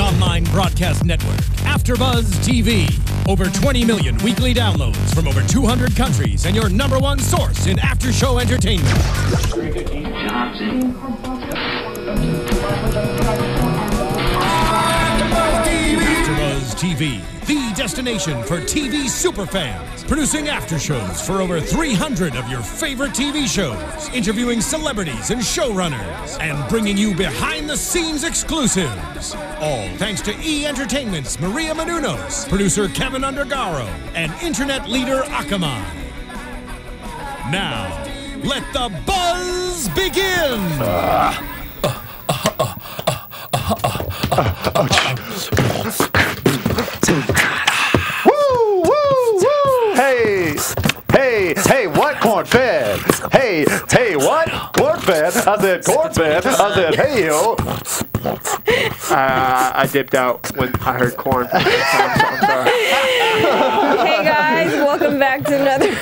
online broadcast network, AFTERBUZZ TV. Over 20 million weekly downloads from over 200 countries and your #1 source in after-show entertainment. AFTERBUZZ TV, the destination for TV superfans. Producing after shows for over 300 of your favorite TV shows. Interviewing celebrities and showrunners. And bringing you behind-the-scenes exclusives. All thanks to E! Entertainment's Maria Menounos, producer Kevin Undergaro, and internet leader Akamai. Now, let the buzz begin! Woo, woo, woo! Hey, what corn-fed? Hey, what? Corn-fed? I said corn-fed. I said, hey, yo. I dipped out when I heard corn. So I'm sorry. Hey guys, welcome back to another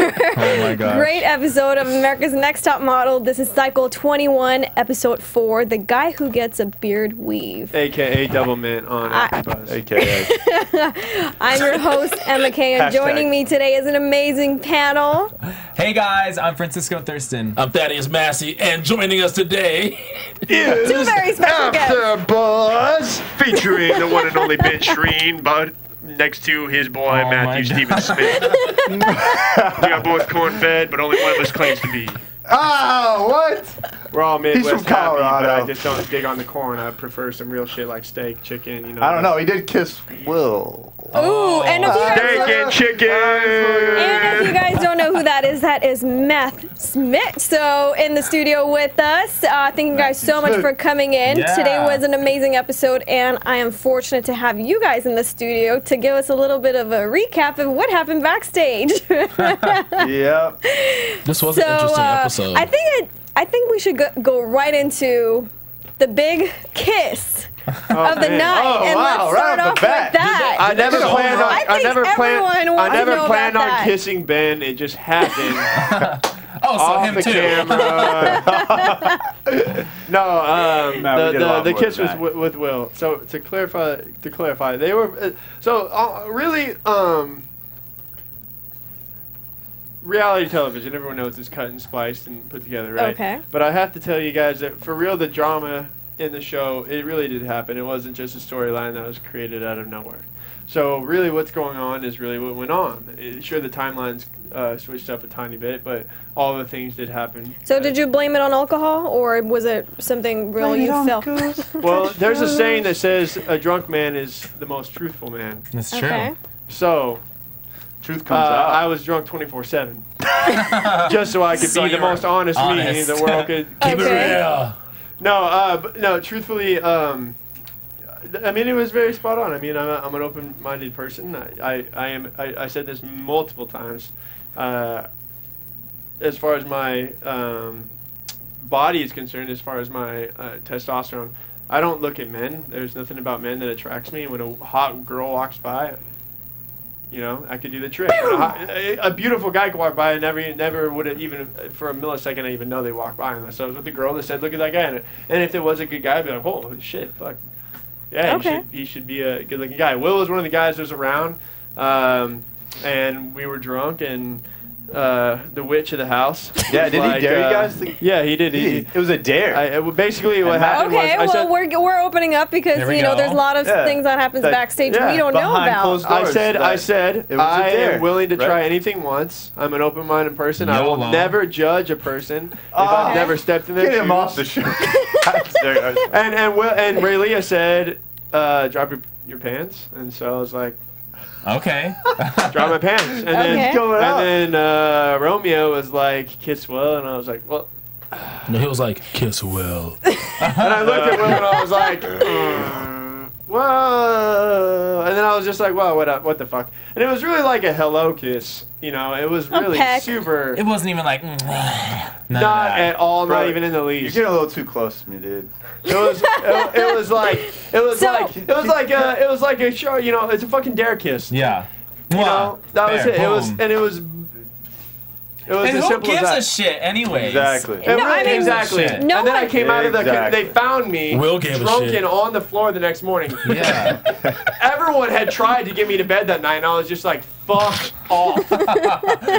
great episode of America's Next Top Model. This is cycle 21, episode 4, The Guy Who Gets a Beard Weave. AKA Double Mint on AFTERBUZZ. AKA. I'm your host, Emma Kay, and joining me today is an amazing panel. Hey guys, I'm Francisco Thurston. I'm Thaddeus Massey, and joining us today is two very special guests. AFTERBUZZ, featuring the one and only Ben Schreen, but next to his boy Matthew Stephen Smith. We got both corn-fed, but only one of us claims to be. Oh, what? We're all Midwest. He's from Colorado. But I just don't dig on the corn. I prefer some real shit like steak, chicken, you know. I don't know. He did kiss Will. Ooh, and if you guys Steak and chicken! And if you guys don't know who that is Meth Smith. So in the studio with us. Thank you guys so much for coming in. Yeah. Today was an amazing episode, and I am fortunate to have you guys in the studio to give us a little bit of a recap of what happened backstage. Yep. this was an interesting episode. I think we should go right into the big kiss of the night, and let's start off with that. I never planned on. I never planned on that. kissing Ben. It just happened. Oh, so off him the too. camera. No, we did a lot the more kiss than was that. with Will. So to clarify, they were really reality television. Everyone knows it's cut and spliced and put together, right? Okay. But I have to tell you guys that for real, the drama in the show, it really did happen. It wasn't just a storyline that was created out of nowhere. So really what's going on is really what went on. Sure, the timelines switched up a tiny bit, but all the things did happen. So did you blame it on alcohol, or was it something real you felt? Well, there's a saying that says a drunk man is the most truthful man. That's true. Okay. So Truth comes out. I was drunk 24/7. Just so I could So be the you were most honest me honest. the world could Keep it Okay. real. No, truthfully, I mean, it was very spot on. I mean, I'm an open-minded person. I said this multiple times. As far as my body is concerned, as far as my testosterone, I don't look at men. There's nothing about men that attracts me. When a hot girl walks by, you know, I could do the trick. A beautiful guy could walk by, and never would have even for a millisecond I even know they walked by unless I was with the girl that said, "Look at that guy." And if it was a good guy, I'd be like, "Holy shit, fuck, yeah, Okay. he should be a good-looking guy." Will was one of the guys that was around, and we were drunk, and the witch of the house. Yeah, did like, he dare you guys? Yeah, he did. It was a dare. Basically, what happened Okay, was well, we're opening up because There we you know go. there's a lot of Yeah. things that happens That- backstage yeah, we don't know behind about. closed I doors, said, it was a I dare, am willing to try right? anything once. I'm an open-minded person. I will YOLO. never judge a person if Oh. I've never stepped in their Get shoes. him off the show. And Ray Leah said, "Drop your pants," and so I was like, Okay. "Drop my pants." And Okay. then Romeo was like, "Kiss Will," and I was like, "Well," No, he was like, kiss Will. and I looked at Will and I was like, "Whoa," and then I was just like, "Well, what the fuck?" And it was really like a hello kiss. You know, it was really peck. super. It wasn't even like. Not at all, Bro, not even in the You're least. getting a little too close to me, dude. It was like a show. You know, it's a fucking dare kiss. Yeah. You know, that was it. It was, and it was It was And as who simple gives as a shit anyways? Exactly. It No, I really- mean- exactly. Shit. No and then I one- came out of the. Exactly. They found me Will gave a drunken shit. on the floor the next morning. Yeah. Everyone had tried to get me to bed that night, and I was just like, "Fuck off."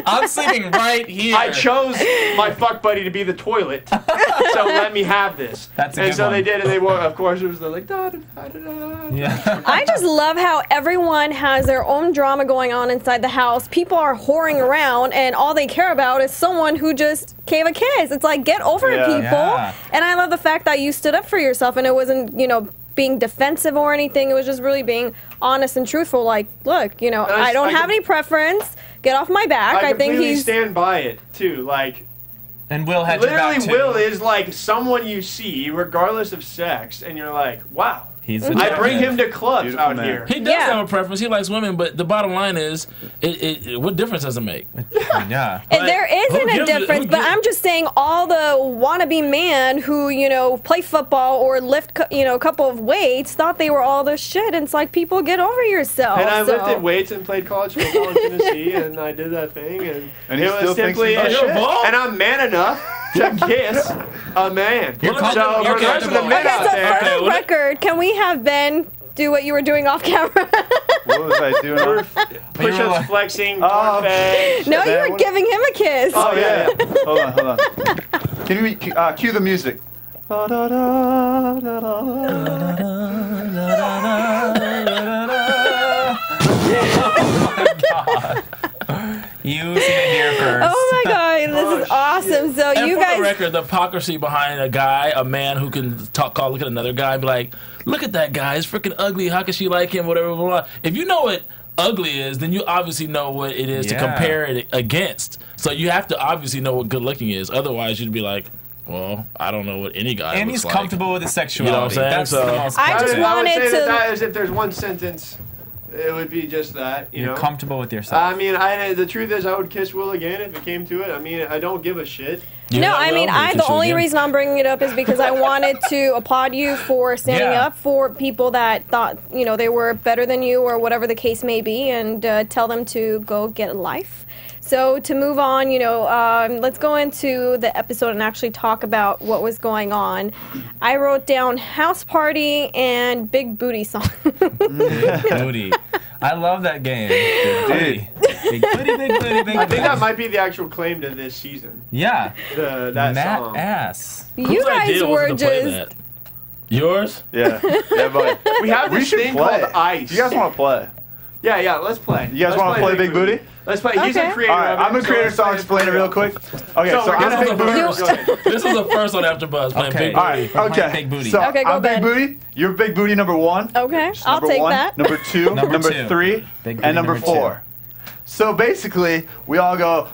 I'm sleeping right here. I chose my fuck buddy to be the toilet, so let me have this. That's a and good so one. they did, and they were, of course, it was like da da da da da. Yeah. I just love how everyone has their own drama going on inside the house. People are whoring around, and all they care about is someone who just gave a kiss. It's like, get over it, Yeah. people. Yeah. And I love the fact that you stood up for yourself, and it wasn't, being defensive or anything. It was just really being honest and truthful. Like, look, I don't have any preference. Get off my back. I I think completely he's. stand by it too. Like, And Will had your literally, back too. Will is like someone you see, regardless of sex, and you're like, wow. He's I bring him to clubs Beautiful out man. here. He does Yeah. have a preference. He likes women, but the bottom line is, what difference does it make? Yeah. And there who isn't a gives a- difference, who but gives- I'm just saying all the wannabe man who, play football or lift, a couple of weights thought they were all this shit. And it's like, people, get over yourself. And I So- lifted weights and played college football in Tennessee, and I did that thing, and he it still was thinks simply, he's the shit. and I'm man enough to kiss a man. You're So comfortable- for you're the rest of the comfortable. men Okay, out so there, for the what- record, can we have Ben do what you were doing off camera? What was I doing? we're You push-ups, were like- flexing, Oh. cornfed. No, you Ben, were what- giving him a kiss. Oh yeah. Hold on. Can we cue the music? You seen it here first. Oh my god, this is awesome. So And you for guys. the record, the hypocrisy behind a man who can look at another guy and be like, look at that guy, he's freaking ugly, how can she like him, whatever, blah, blah, blah. If you know what ugly is, then you obviously know what it is to Yeah. compare it against. So you have to obviously know what good looking is. Otherwise, you'd be like, well, I don't know what any guy And looks he's like. comfortable with his sexuality. You know what I'm saying? That's So- the most I just important. I would wanted say to- that is, if there's one sentence, it would be just that. You You're know. comfortable with yourself. I mean, the truth is, I would kiss Will again if it came to it. I mean, I don't give a shit. You No, know I what? mean, We'll the kiss you only again. reason I'm bringing it up is because I wanted to applaud you for standing Yeah. up for people that thought, they were better than you or whatever the case may be, and tell them to go get a life. So to move on, let's go into the episode and actually talk about what was going on. I wrote down house party and big booty song. Booty. I love that game. Big booty. Big booty, big booty, big I think that booty. might be the actual claim to this season. Yeah. That Matt song. ass. You Whose guys idea was were it to play just. that? Yours? Yeah, but We have we this should thing play. called ice. You guys want to play? Yeah, let's play. You guys Let's want to play Big Booty? Let's play. He's Okay. a creator. All right, of it, I'm a creator, let's so I'll play explain it real quick. Okay, so we're I'm gonna Big have Booty. Booty. This is the first on AFTERBUZZ playing Okay. Big All Booty. right, We're playing okay. Big Booty. So Okay, go, I'm Big Ben. Booty. You're Big Booty number one. Okay, Which is I'll number take one, that. Number two, Number number two. three, Big Booty and number number 4. So basically, we all go,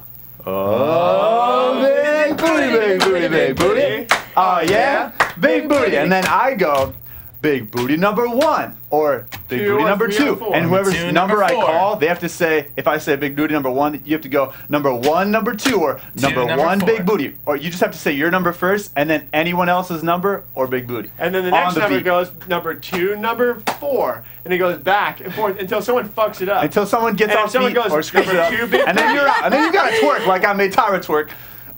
oh, big booty, big booty, big booty. Oh, yeah, big booty. And then I go, big booty number 1, or big Two, booty or number three, 2. or four. And whoever's Two, number number I 4. call, they have to say, if I say big booty number 1, you have to go number 1, number 2, or number number 1, 4. big booty. Or you just have to say your number first, and then anyone else's number, or big booty. And then the On next the number beat. goes number 2, number 4, and it goes back and forth until someone fucks it up. Until someone gets And if off someone beat goes or screws it number up. 2, big And then you're out. And then you gotta twerk like I made Tyra twerk.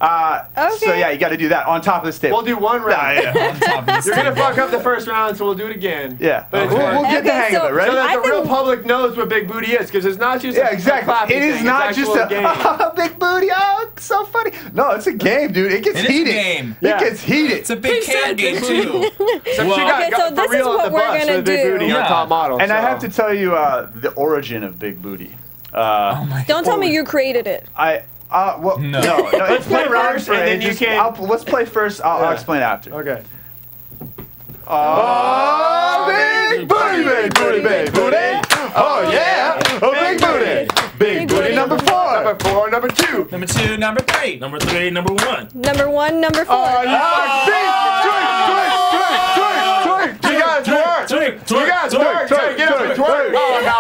So Okay. yeah, you gotta do that on top of this table. We'll do one round. Yeah. On top of this You're gonna table. fuck up the first round, so we'll do it again. Yeah. But it's We'll get the Okay, hang of so- it, right? So that I the real think- public knows what big booty is, because it's not just Yeah, a exactly. clapping It is thing, not it's just actual a game. big booty. Oh, it's so funny. No, it's a game, dude. It gets It is a heated. game. It Yeah. gets heated. It's a big can game, too. So she Well- got, Okay, got so for this is real on what the we're bus gonna with Big do. Booty Yeah. on Top Model. And I so. have to tell you the origin of big booty. Oh my Don't tell me you created it. Well, No. no. Let's play around first, for and it. then you Just- can- let's play first. I'll Yeah. explain after. Okay. Oh, big booty, big booty, big booty. Oh, yeah. Oh, big booty. Big booty number 4. Number 4, number 2. Number 2, number 3. Number 3, number 1. Number 1, number 4. Oh, you fucking twerk. You gotta twerk. You gotta twerk. Twerk. Get up and twerk. Oh, no.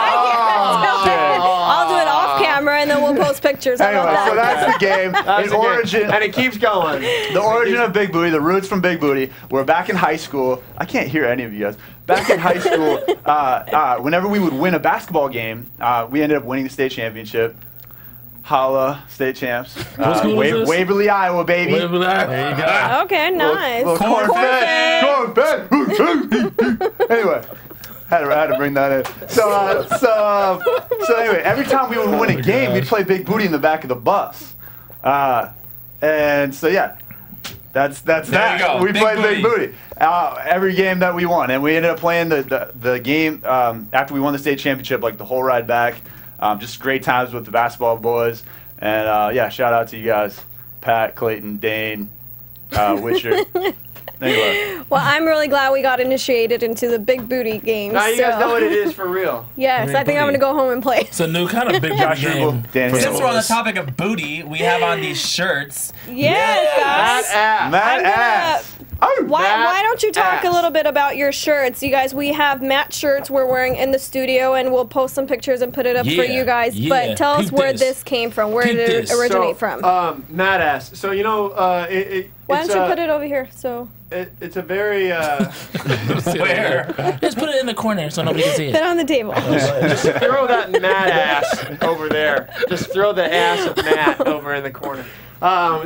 I'll do it off camera and then we'll post pictures. How Anyway, about so that? that's the game. That's In the game. origin, And it keeps going. the origin of Big Booty, the roots from Big Booty. We're back in high school. I can't hear any of you guys. Back in high school, whenever we would win a basketball game, we ended up winning the state championship. Holla, state champs. What school is this? Waverly, Iowa, baby. Waverly, there you go. Okay, nice. Little corn-fed. Anyway, had to bring that in. So anyway, every time we would win a game, we'd play Big Booty in the back of the bus. And so yeah, that's that. We played Big Booty every game that we won, and we ended up playing the game after we won the state championship, like the whole ride back. Just great times with the basketball boys, and yeah, shout out to you guys, Pat, Clayton, Dane, Witcher. Anyway. Well, I'm really glad we got initiated into the Big Booty games. Now you guys know what it is for real. Yes, I think I'm going to go home and play. It's a new kind of big booty game. Since we're on the topic of booty, we have on these shirts. Yes, guys. Mad ass. Why don't you talk a little bit about your shirts? You guys, we have Matt shirts we're wearing in the studio, and we'll post some pictures and put it up for you guys. But tell us where this came from. Where did it originate from? Mad ass. So, you know, why don't you put it over here? So it's a very where? Just put it in the corner so nobody can see it. Put it on the table. Just throw that Matt ass over there. Just throw the ass of Matt over in the corner.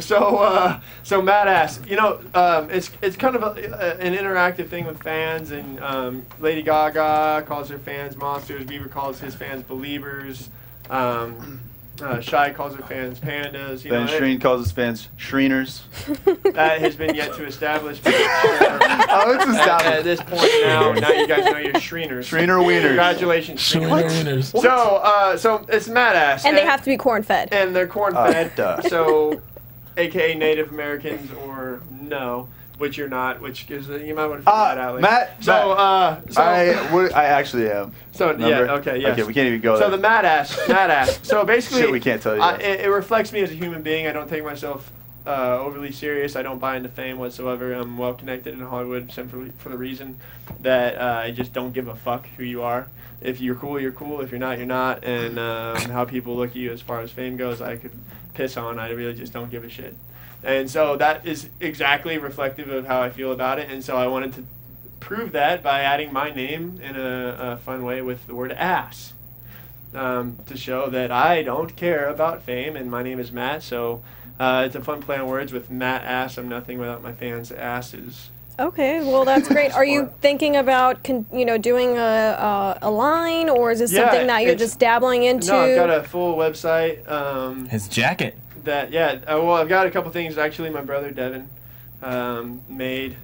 So Matt ass, you know, it's kind of an interactive thing with fans, and Lady Gaga calls her fans monsters. Bieber calls his fans believers. Shy calls her fans pandas. You Ben Schreen calls his fans Schreeners. That has been yet to establish. It's established. At this point now you guys know you're Schreeners. Schreener wieners. Congratulations, Schreener wieners. So it's Mad ass. And they have to be corn-fed. And they're corn-fed. So, AKA Native Americans or no. Which you're not, which gives you might want to figure that out later. I actually am. So remember? yeah, okay, yes. Okay, we can't even go there. So the mad ass. So basically, shit we can't tell you. It reflects me as a human being. I don't take myself overly serious. I don't buy into fame whatsoever. I'm well connected in Hollywood simply for the reason that I just don't give a fuck who you are. If you're cool, you're cool. If you're not, you're not. And how people look at you as far as fame goes, I could piss on. I really just don't give a shit. And so that is exactly reflective of how I feel about it. And so I wanted to prove that by adding my name in a fun way with the word ass, to show that I don't care about fame, and my name is Matt. So it's a fun play on words with Matt ass. I'm nothing without my fans' asses. Okay, well that's great. Are you thinking about doing a line, or is this something that you're just dabbling into? No, I've got a full website. His jacket. Well, I've got a couple things. Actually, my brother Devin made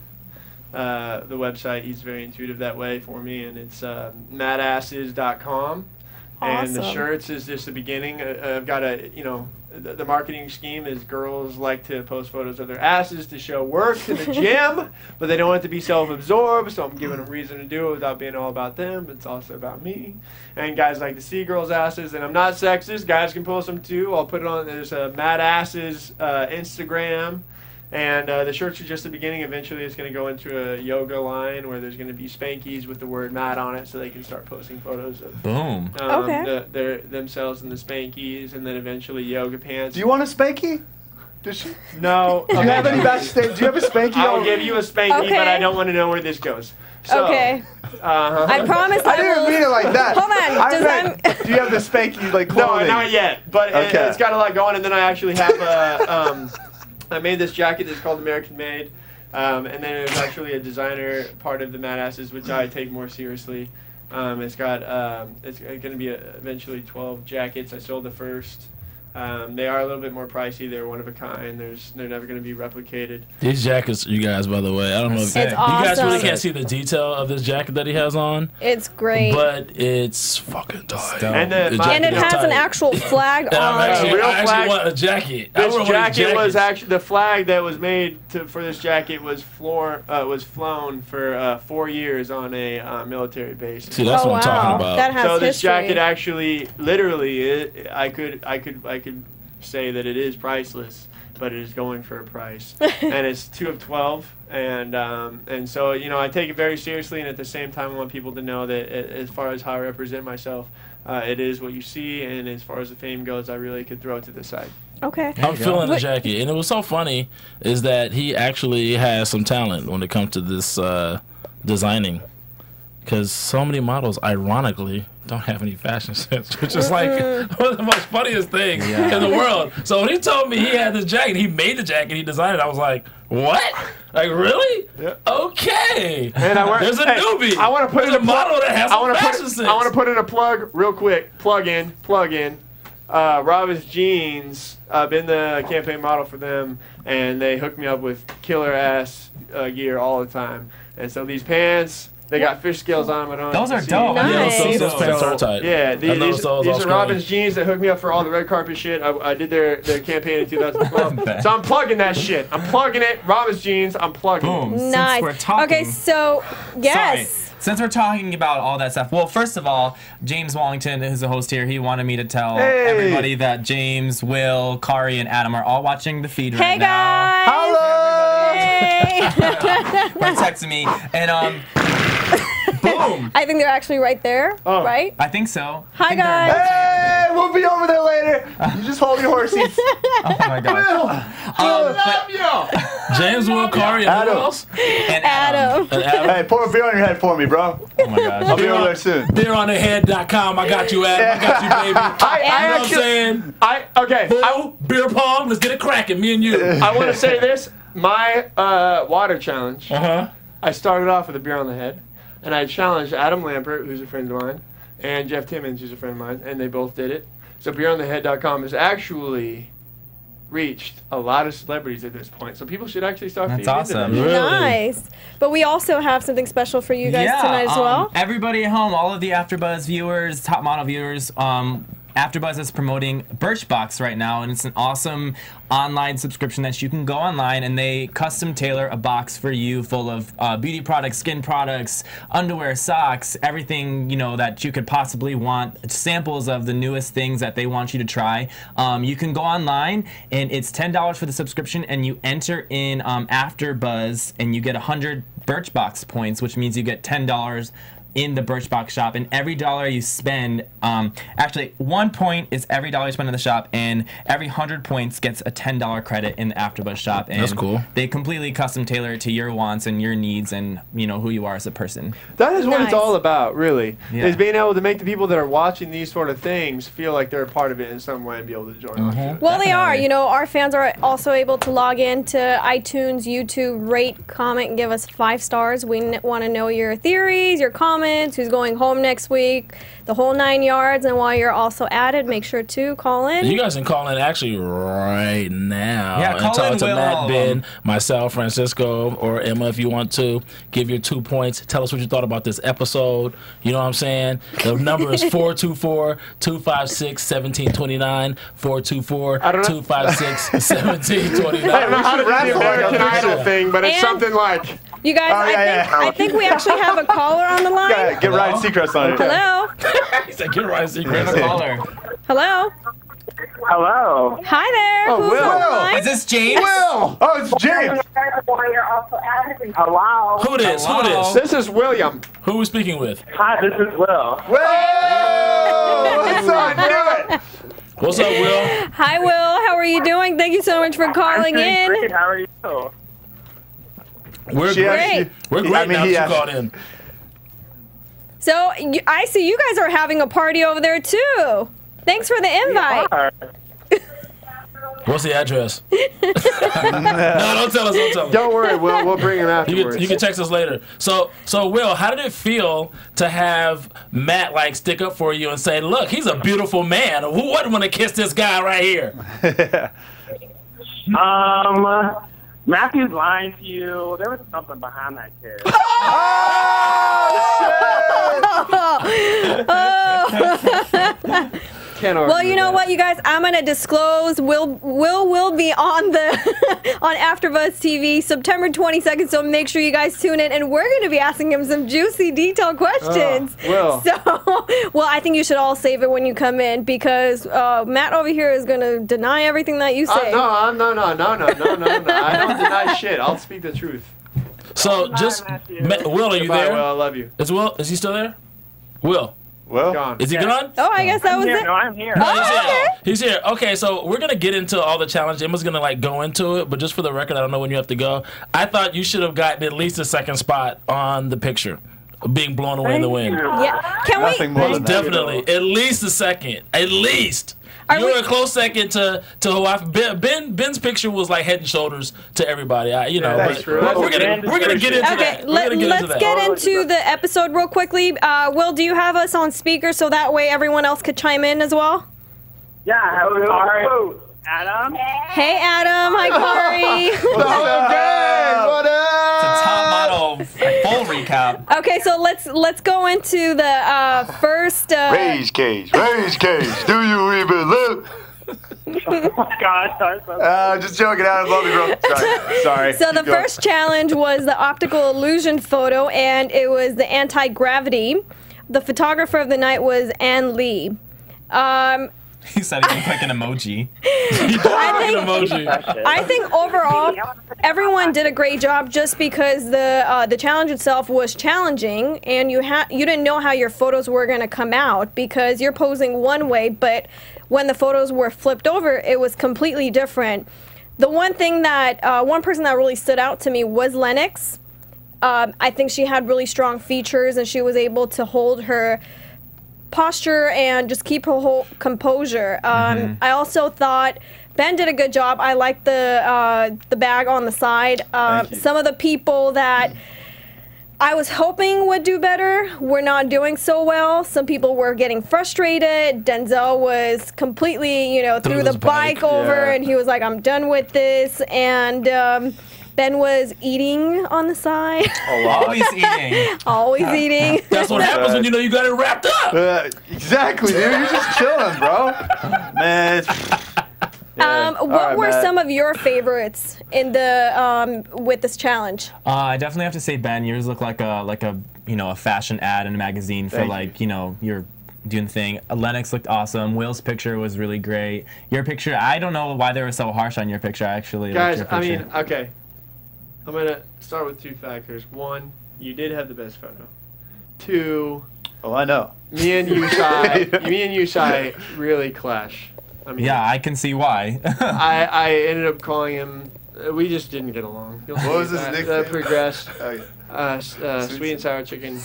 the website. He's very intuitive that way for me, and it's madasses.com. Awesome. And the shirts is just the beginning. I've got the marketing scheme is girls like to post photos of their asses to show work to the gym, but they don't want it to be self-absorbed, so I'm giving them a reason to do it without being all about them. It's also about me. And guys like to see girls' asses, and I'm not sexist. Guys can post them too. I'll put it on. There's a Mad Asses Instagram. And the shirts are just the beginning. Eventually, it's going to go into a yoga line where there's going to be Spankies with the word Matt on it, so they can start posting photos of themselves in the Spankies, and then eventually yoga pants. Do you want a Spanky? Does she? No. Do you have any backstage? Do you have a Spanky? I'll give you a Spanky, but I don't want to know where this goes. So, okay. I promise I didn't mean it like that. Hold on. Do you have the Spanky like clothing? No, not yet. But it's got a lot going, and then I actually have I made this jacket that's called American Made, and then there's actually a designer part of the Mad Asses, which I take more seriously. It's got it's going to be eventually 12 jackets. I sold the first. They are a little bit more pricey. They're one of a kind. They're never going to be replicated. These jackets, you guys, by the way, I don't know if you guys really can't see the detail of this jacket that he has on. It's great. But it's fucking tight. And it has an actual flag on it. I actually want a jacket. This jacket was actually, the flag that was made for this jacket was flown for 4 years on a military base. See, that's what I'm talking about. That has so this history. jacket actually, literally, I could say that it is priceless, but it is going for a price, and it's 2 of 12, and so I take it very seriously, and at the same time I want people to know that as far as how I represent myself, it is what you see, and as far as the fame goes, I really could throw it to the side. Okay. I'm feeling the jacket, and it was so funny is that he actually has some talent when it comes to this designing. because so many models, ironically, don't have any fashion sense, which is like one of the most funniest things in the world. So when he told me he had this jacket, he made the jacket, he designed it, I was like, what? Like, really? Yeah. Okay. And There's a newbie. I want to put in a model that has some fashion sense. I want to put in a plug real quick. Plug in. Robin's Jeans. I've been the campaign model for them, and they hook me up with killer ass gear all the time. And so these pants, they got fish scales on them. Those are dope. Nice. Yeah, those pants are tight. Yeah, these are screen. Robin's Jeans that hooked me up for all the red carpet shit. I did their campaign in 2012. So I'm plugging that shit. I'm plugging it. Robin's Jeans, I'm plugging Boom. it. Nice. Since we're talking, Okay, so yes. Sorry. Since we're talking about all that stuff, well, first of all, James Wallington, who's the host here, he wanted me to tell everybody that James, Will, Kari, and Adam are all watching the feed right now. Hey guys! Hey! They're texting me, and boom! I think they're actually right there, right? I think so. Hi guys! Hey, we'll be over there later. You just hold your horses. Oh my gosh. James, Will, Kari, and who Adam. else? And Adam. And Adam. Hey, pour a beer on your head for me, bro. Oh my gosh. I'll be over there soon. BeerOnTheHead.com. I got you, Adam. I got you, baby. You know what I'm saying? Beer pong. Let's get it cracking. Me and you. I want to say this. My water challenge. Uh-huh. I started off with a beer on the head, and I challenged Adam Lampert, who's a friend of mine, and Jeff Timmons, who's a friend of mine, and they both did it. So BeerOnTheHead.com has actually reached a lot of celebrities at this point. So people should actually start feeding into awesome. that. Really? Nice. But we also have something special for you guys tonight as well. Everybody at home, all of the AfterBuzz viewers, Top Model viewers, AfterBuzz is promoting Birchbox right now, and it's an awesome online subscription that you can go online and they custom tailor a box for you full of beauty products, skin products, underwear, socks, everything that you could possibly want, samples of the newest things that they want you to try. You can go online and it's $10 for the subscription, and you enter in AfterBuzz and you get 100 Birchbox points, which means you get $10 in the Birchbox shop, and every dollar you spend, actually 1 point is every dollar you spend in the shop, and every 100 points gets a $10 credit in the AfterBuzz shop. And that's cool. They completely custom tailor it to your wants and your needs and who you are as a person. That is what Nice. it's all about, really. Yeah. Is being able to make the people that are watching these sort of things feel like they're a part of it in some way and be able to join on to it. Well, they are. Definitely. Our fans are also able to log in to iTunes, YouTube, rate, comment, and give us 5 stars. We want to know your theories, your comments, who's going home next week, the whole 9 yards. And while you're also at it, make sure to call in. You guys can call in actually right now. Yeah, and call talk in, to Will, Matt, all of Ben, them. myself, Francisco, or Emma if you want to. Give your 2 points. Tell us what you thought about this episode. You know what I'm saying? The number is 424-256-1729. 424-256-1729. I don't know how to do the American Idol thing, but it's And- something like... You guys, I think we actually have a caller on the line. Yeah, get Ryan Seacrest on it. Hello? He said, get right, We have a caller. Hello? Hello. Hi there. Oh, Who's Will. on the line? Is this James? Will! Oh, it's James! Hello. Who this? Who Hello? this? This is William. Who we speaking with? Hi, this is Will. Will! What's up? Do it! What's up, Will? Hi, Will. How are you doing? Thank you so much for calling I'm doing in. great. How are you? We're She great. actually- We're great I mean, now he that you asked- called in. So, I see you guys are having a party over there, too. Thanks for the invite. What's the address? No, don't tell us. Don't tell us. Don't worry, Will. We'll bring him afterwards. You can text us later. So Will, how did it feel to have Matt stick up for you and say, "Look, he's a beautiful man. Who wouldn't want to kiss this guy right here?" Matthew's lying to you. There was something behind that kid. Can't argue Well, you know with what, you guys? I'm gonna disclose. Will be on the on AfterBuzz TV September 22nd. So make sure you guys tune in, and we're gonna be asking him some juicy, detailed questions. Will. So, well, I think you should all save it when you come in because Matt over here is gonna deny everything that you say. No. I don't deny shit. I'll speak the truth. So just Will, are you Goodbye, there? Will. I love you. Is Will? Is he still there? Will, Will? Gone. is he gone? Oh, I guess that was it. No, I'm here. No, he's okay. here. He's here. Okay, so we're gonna get into all the challenge. Emma's gonna go into it, but just for the record, I don't know when you have to go. I thought you should have gotten at least a second spot on the picture. being blown away in the wind. Yeah. Can Nothing we? more than that. Definitely, at least a second. At least. You're we- a close second to who I. Ben's picture was like head and shoulders to everybody. You know, that's but true. we're gonna get into Okay, that. We're gonna get into let's that. get into the episode real quickly. Will, do you have us on speaker so that way everyone else could chime in as well? Yeah, I have Kari. Adam? Hey, Adam. Hi, Kari. What's up, gang? What The up? top model full recap. Okay, so let's go into the first. Raise cage, do you even live? Oh my God, sorry. Just joking, Adam. Love you, bro. Sorry. So the Keep going. first challenge was the optical illusion photo, and it was the anti-gravity. The photographer of the night was Ann Lee. He said he can click an emoji. I think overall, everyone did a great job just because the challenge itself was challenging, and you didn't know how your photos were going to come out because you're posing one way, but when the photos were flipped over, it was completely different. The one thing that one person that really stood out to me was Lennox. I think she had really strong features, and she was able to hold her posture and just keep her whole composure. I also thought Ben did a good job. I liked the bag on the side. Some of the people that I was hoping would do better were not doing so well. Some people were getting frustrated. Denzel was completely, threw the bike over, and he was like, "I'm done with this." And Ben was eating on the side. Always eating. Always eating. That's what happens when you got it wrapped up. Exactly, dude. You're just chilling, bro. Man. What were some of your favorites in the with this challenge? I definitely have to say, Ben, yours look like a fashion ad in a magazine for you're doing the thing. Lennox looked awesome. Will's picture was really great. Your picture, I don't know why they were so harsh on your picture. I actually liked Guys, your picture. okay. I'm going to start with two factors. One, you did have the best photo. Two, Oh, I know. me and Yushai really clash. I mean, yeah, I can see why. I ended up calling him. We just didn't get along. You'll What see was his that nickname? Progressed. Oh, Sweet and sour chicken.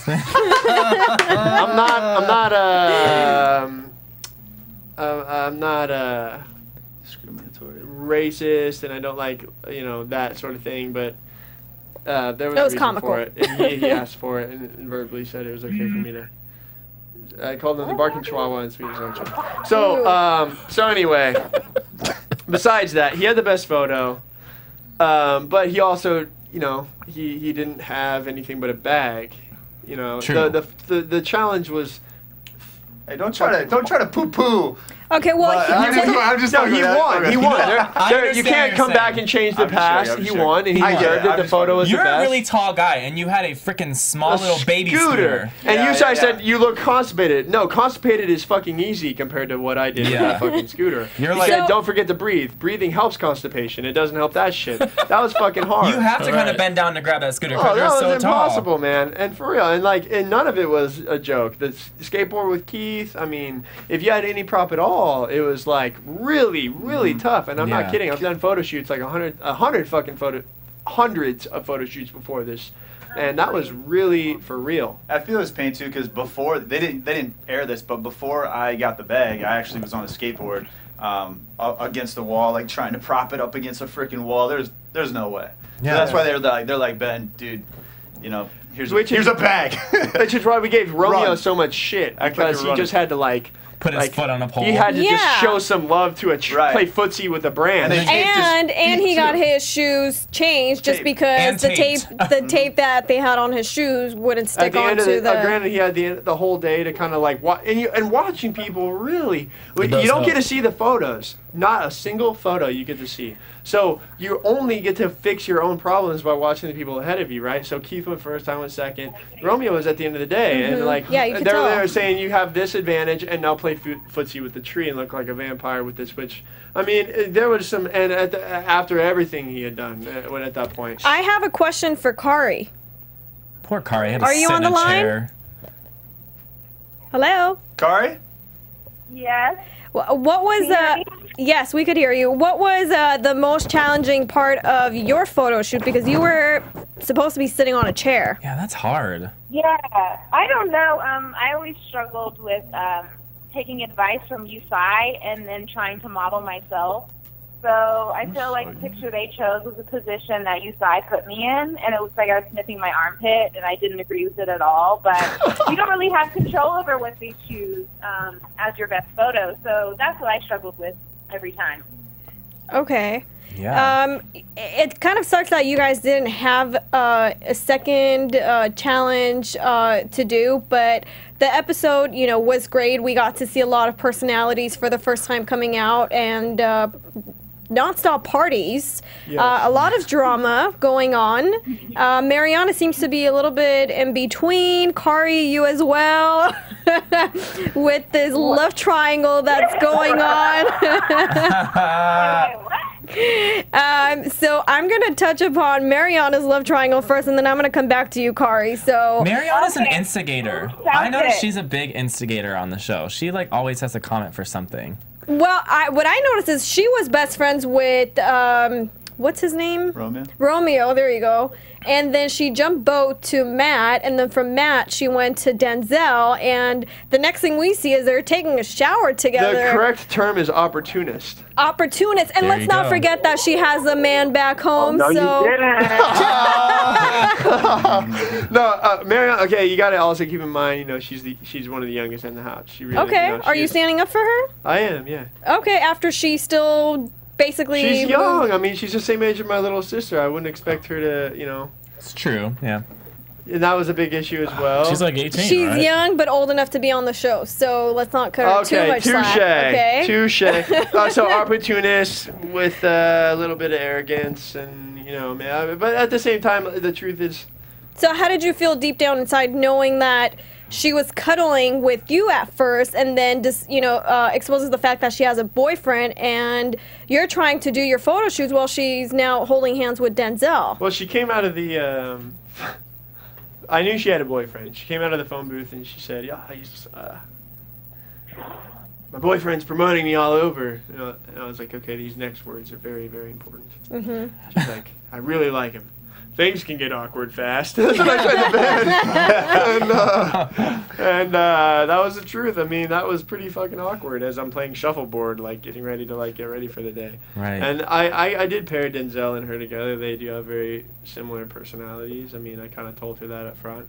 I'm not discriminatory. racist, and I don't like that sort of thing. But there was It a was reason comical. for it. And he asked for it and verbally said it was okay for me to. I called him the barking chihuahua and sweet and sour chicken. So anyway, besides that, he had the best photo, but he also he didn't have anything but a bag. True. The challenge was. Hey, don't try to poo-poo. Okay, well, But I'm just No, talking he about- won. He won. You understand can't what come you're back saying. and change the I'm just past. joking, I'm He just won, and he joking. I get it. deserved it. I'm The just photo was You're the best. a really tall guy, and you had a freaking small little baby scooter. And Yeah, Yusai yeah, said yeah. you look constipated. No, constipated is fucking easy compared to what I did with Yeah. that fucking scooter. You're He like- said, So- don't forget to breathe. Breathing helps constipation. It doesn't help that shit. That was fucking hard. You have to kind Right. of bend down to grab that scooter Oh, because that you're was so impossible, tall. man. And for real, and none of it was a joke. The skateboard with Keith. I mean, if you had any prop at all, it was like really, really tough. And I'm Yeah. not kidding. I've done photo shoots like hundreds of photo shoots before this, and that was really for real. I feel his pain too because before they didn't air this, but before I got the bag, I actually was on a skateboard against the wall, like trying to prop it up against a freaking wall. There's no way. Yeah. So that's why they're like Ben, dude, here's Which a is- bag. Which is why we gave Romeo Run. so much shit, Act like because you're he running. just had to Put his foot on a pole. He had to Yeah. just show some love to Right. play footsie with a brand. And then- and he got his shoes changed just Tape. because And the tape taped. that they had on his shoes wouldn't At stick the end of onto the. granted, he had the whole day to kind of like and watching people really. You does don't get help. to see the photos. Not a single photo you get to see. So you only get to fix your own problems by watching the people ahead of you, right? So Keith went first, I went second. Romeo was at the end of the day, and like Yeah, you could they're tell. there saying you have this advantage, and now play footsie with the tree and look like a vampire with this. Which I mean, there was some, and after everything he had done, when at that point. I have a question for Kari. Poor Kari had to Are you sit on in the a line? chair. Hello. Kari? Yes. What was Can you hear me? Yes, we could hear you. What was the most challenging part of your photo shoot? Because you were supposed to be sitting on a chair. Yeah, that's hard. Yeah, I don't know. I always struggled with taking advice from USI and then trying to model myself. So I feel like the picture they chose was a position that USI put me in, and it looks like I was sniffing my armpit, and I didn't agree with it at all. But you don't really have control over what they choose as your best photo. So that's what I struggled with every time. Okay. Yeah. It kind of sucks that you guys didn't have a second challenge to do, but the episode, you know, was great. We got to see a lot of personalities for the first time coming out, and nonstop parties. Yes. A lot of drama going on. Mariana seems to be a little bit in between. Kari, you as well, with this love triangle that's going on. So I'm going to touch upon Mariana's love triangle first, and then I'm going to come back to you, Kari. So Mariana's an instigator. I noticed she's a big instigator on the show. She like always has a comment for something. Well, what I noticed is she was best friends with, what's his name? Romeo. Romeo, there you go. And then she jumped boat to Matt, and then from Matt she went to Denzel, and the next thing we see is they're taking a shower together. The correct term is opportunist. Opportunist. And There let's you not go. forget that she has a man back home, No, so... you didn't. No, Mariana. Okay, you got to also keep in mind, you know, she's one of the youngest in the house. She really, Okay, you know, are you standing up for her? I am, yeah. Okay, after she still basically... She's young. I mean, she's the same age as my little sister. I wouldn't expect her to, you know. It's true. Yeah. And that was a big issue as well. She's like 18, She's right? young, but old enough to be on the show, so let's not cut her too much slack. Okay, touche. So opportunist with a little bit of arrogance, and you know, man. But at the same time, the truth is. So how did you feel deep down inside knowing that she was cuddling with you at first, and then just, you know, exposes the fact that she has a boyfriend, and you're trying to do your photo shoots while she's now holding hands with Denzel? Well, she came out of the. I knew she had a boyfriend. She came out of the phone booth and she said, "Yeah, my boyfriend's promoting me all over." You know, and I was like, "Okay, these next words are very, very important." She's like, "I really like him. Things can get awkward fast." That's what I said to Ben. And that was the truth. I mean, that was pretty fucking awkward as I'm playing shuffleboard, like getting ready to like get ready for the day. Right. And I did pair Denzel and her together. They do have very similar personalities. I mean, I kind of told her that up front.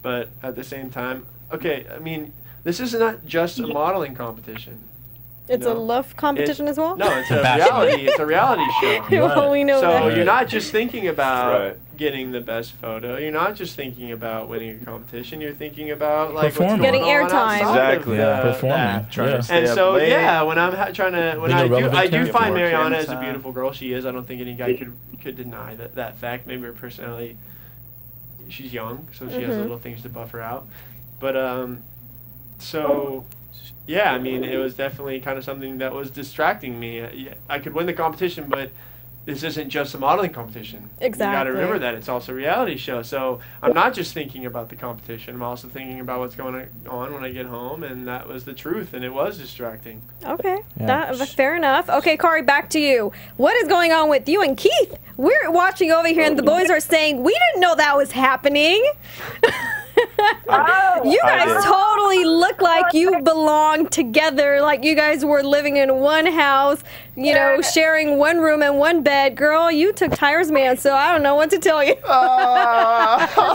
But at the same time, okay, I mean, this is not just a modeling competition. It's a love competition as well? No, it's a reality. It's a reality show. Well, we know So that. you're not just thinking about getting the best photo. You're not just thinking about winning a competition. You're thinking about like Performing. what's Getting going on airtime. outside Exactly. of, Yeah. Performing. that. Trying to stay And up so late. yeah, when I'm trying to when Being a I do relevant character. find Mariana Camera as a time. beautiful girl. She is. I don't think any guy could deny that fact. Maybe her personality. She's young, so she has little things to buff her out. But so. Yeah, I mean, it was definitely kind of something that was distracting me. I could win the competition, but this isn't just a modeling competition. Exactly. You got to remember that. It's also a reality show. So I'm not just thinking about the competition. I'm also thinking about what's going on when I get home, and that was the truth, and it was distracting. Okay, Yeah. fair enough. Okay, Kari, back to you. What is going on with you and Keith? We're watching over here, and the boys are saying, we didn't know that was happening. You guys totally look like you belong together, like you guys were living in one house, you know, sharing one room and one bed. Girl, you took Tyra's man, so I don't know what to tell you.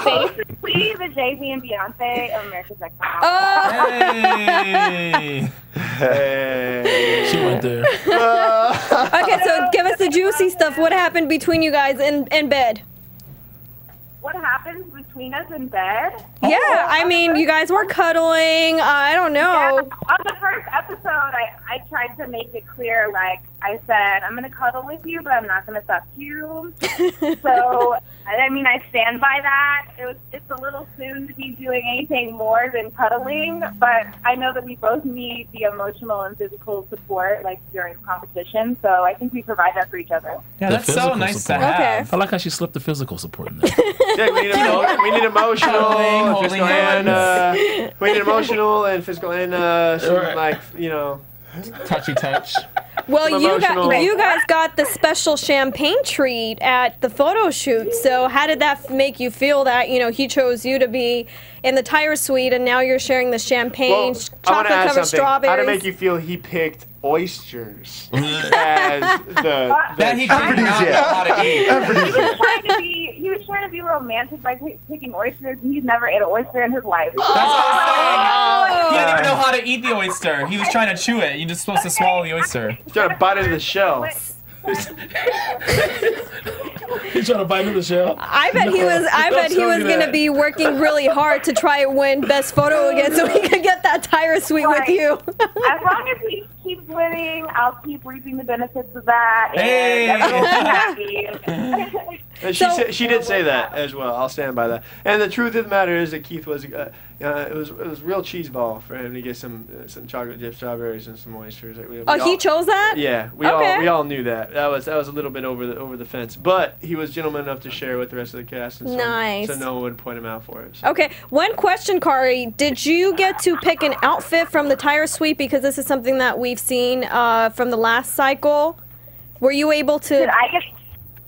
Basically, the Jay-Z and Beyonce of America's Next Top Oh, Hey. Hey. She went there. okay, so give us the juicy stuff. What happened between you guys in bed? What happens between us in bed? Yeah, I mean, you guys were cuddling. I don't Yeah, know. on the first episode, I tried to make it clear, like, I said, I'm going to cuddle with you, but I'm not going to fuck you. So, I mean, I stand by that. It's a little soon to be doing anything more than cuddling, but I know that we both need the emotional and physical support, like, during competition, so I think we provide that for each other. Yeah, The that's so physical nice support. to have. Okay. I like how she slipped the physical support in there. Yeah, we need emotional, Cuddling, holding physical, and we need emotional and physical, and some Right. like, you know. Touchy touch. Well, some you emotional- guys got the special champagne treat at the photo shoot. So how did that make you feel that, you know, he chose you to be in the Tyra suite and now you're sharing the champagne, Well, I wanna ask chocolate-covered something. strawberries? How did it make you feel he picked oysters as That he Aphrodisiac. didn't know how to eat. He was trying to be romantic by picking oysters, and he's never ate an oyster in his life. That's what I'm saying. He didn't even know how to eat the oyster. He was trying to chew it. You're just supposed to swallow the oyster. He's trying to bite into the shell. He's trying to bite into the shell. I bet he was. I bet he was going to be working really hard to try and win best photo again, so he could get that Tyra suite with you. As long as he keeps winning, I'll keep reaping the benefits of that. Hey. And everyone's be happy. And she did say that as well. I'll stand by that. And the truth of the matter is that Keith was it was real cheese ball for him to get some chocolate dipped strawberries and some oysters. Like He chose that? Yeah, we all knew that. That was a little bit over the fence, but he was gentleman enough to share with the rest of the cast, and so no one would point him out for it. So. Okay, one question, Kari. Did you get to pick an outfit from the Tyra suite? Because this is something that we've seen from the last cycle. Were you able to?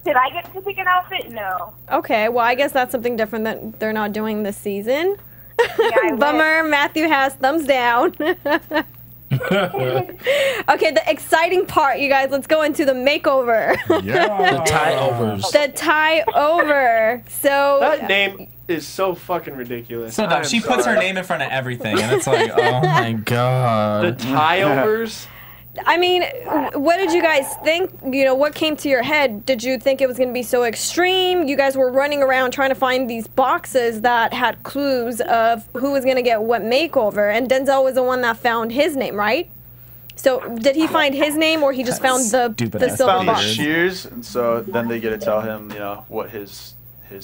Did I get to pick an outfit? No. Okay, well, I guess that's something different that they're not doing this season. Yeah, Bummer. Matthew has thumbs down. Okay, the exciting part, you guys. Let's go into the makeover. Yeah. The tie-overs. The tie-over. So that name is so fucking ridiculous. So dumb. She puts her name in front of everything, and it's like, oh my god. The tie-overs? I mean, what did you guys think? You know, what came to your head? Did you think it was going to be so extreme? You guys were running around trying to find these boxes that had clues of who was going to get what makeover, and Denzel was the one that found his name, right? So did he find his name, or he just found the silver found box? his shears, and so then they get to tell him, you know, what his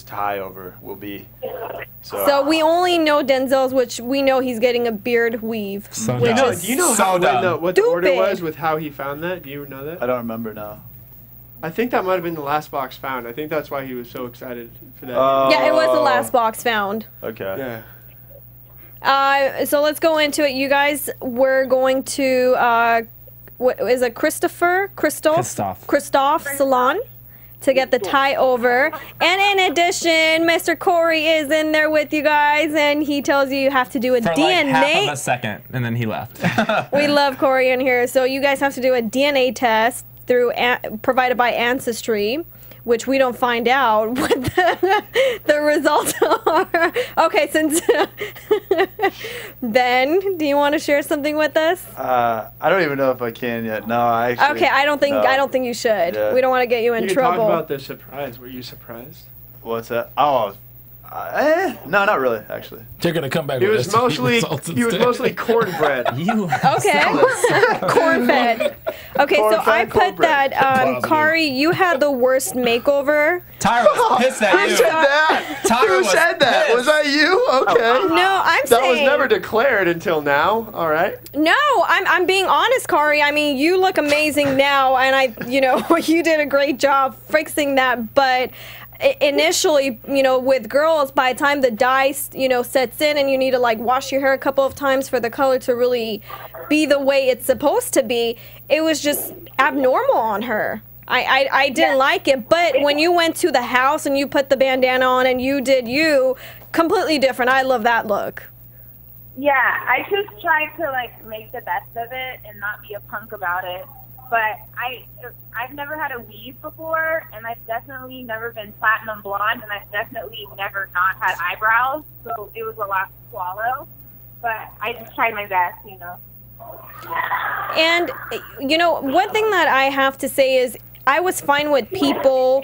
tie over will be. So we only know Denzel's, which we know he's getting a beard weave. Do you know what the order was with how he found that? Do you know that? I don't remember now. I think that might have been the last box found. I think that's why he was so excited for that. Yeah, it was the last box found. Okay. Yeah. So let's go into it. You guys, we're going to what is it? Christoph Salon to get the tie over. And in addition, Mr. Corey is in there with you guys, and he tells you have to do a For DNA. like half of a second, and then he left. We love Corey in here. So you guys have to do a DNA test provided by Ancestry, which we don't find out what the results are. Okay, since Ben, do you want to share something with us? I don't even know if I can yet. No, I actually. Okay, I don't think you should. Yeah. We don't want to get you in trouble. Talk about the surprise. Were you surprised? What's that? Oh, no, not really, actually. You're gonna come back. He with was mostly cornbread. Okay, corn-fed. Okay, so I put that Kari, you had the worst makeover. Tyra was pissed at you. Who said that? Tyra Who was said that? pissed. Was that you? Okay. No, I'm That saying was never declared until now. All right. No, I'm being honest, Kari. I mean, you look amazing now, and you did a great job fixing that, but initially, with girls, by the time the dye, sets in and you need to like wash your hair a couple of times for the color to really be the way it's supposed to be, it was just abnormal on her. I didn't like it, but when you went to the house and you put the bandana on and you did completely different. I love that look. Yeah, I just tried to like make the best of it and not be a punk about it. But I've never had a weave before, and I've definitely never been platinum blonde, and I've definitely never not had eyebrows, so it was a lot to swallow. But I just tried my best, And, one thing that I have to say is I was fine with people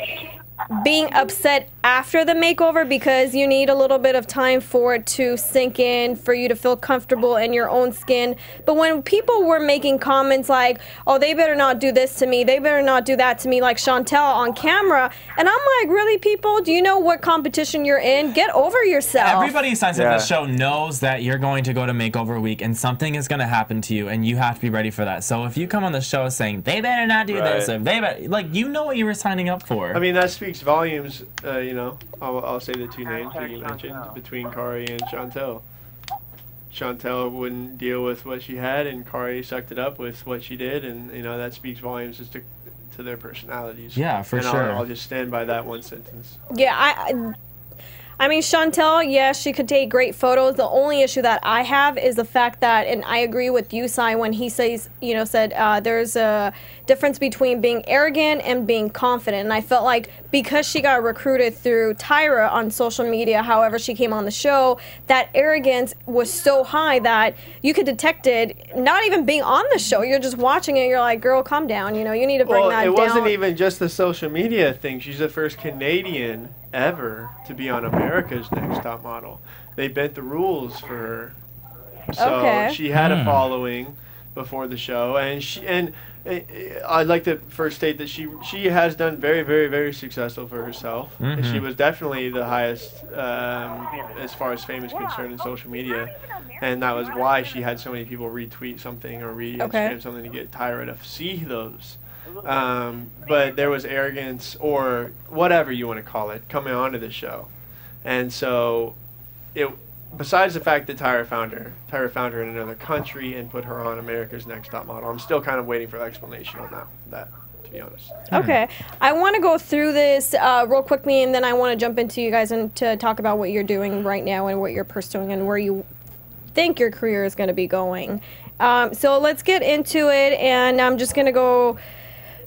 being upset after the makeover because you need a little bit of time for it to sink in, for you to feel comfortable in your own skin. But when people were making comments like, oh, they better not do this to me, they better not do that to me, like Chantel on camera, and I'm like, really, people? Do you know what competition you're in? Get over yourself. Everybody who signs up for the show knows that you're going to go to makeover week and something is going to happen to you, and you have to be ready for that. So if you come on the show saying, they better not do this, or they better, you know what you were signing up for. I mean, that speaks volumes, I'll say the two names that you mentioned between Kari and Chantel. Chantel wouldn't deal with what she had, and Kari sucked it up with what she did, and you know that speaks volumes just to their personalities. Yeah, for and sure. I'll just stand by that one sentence. Yeah, I mean, Chantel, yes, she could take great photos. The only issue that I have is the fact that, and I agree with you, Sai, when he says, you know, said there's a difference between being arrogant and being confident. And I felt like because she got recruited through Tyra on social media, however she came on the show, that arrogance was so high that you could detect it, not even being on the show. You're just watching it, you're like, girl, calm down. You know, you need to bring that down. It wasn't even just the social media thing. She's the first Canadian ever to be on America's Next Top Model. They bent the rules for her, so she had a following before the show, and I'd like to first state that she has done very, very, very successful for herself. And she was definitely the highest as far as fame is concerned in social media, and that was why she had so many people retweet something or re-Instagram something to get Tyra to see those. But there was arrogance or whatever you want to call it coming onto the show, and so besides the fact that Tyra found her in another country and put her on America's Next Top Model. I'm still kind of waiting for explanation on that to be honest. Okay, I want to go through this real quickly, and then I want to jump into you guys and to talk about what you're doing right now and what you're pursuing and where you think your career is going to be going. So let's get into it, and I'm just going to go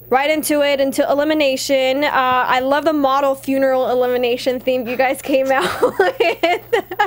right into it, into elimination. I love the model funeral elimination theme you guys came out with.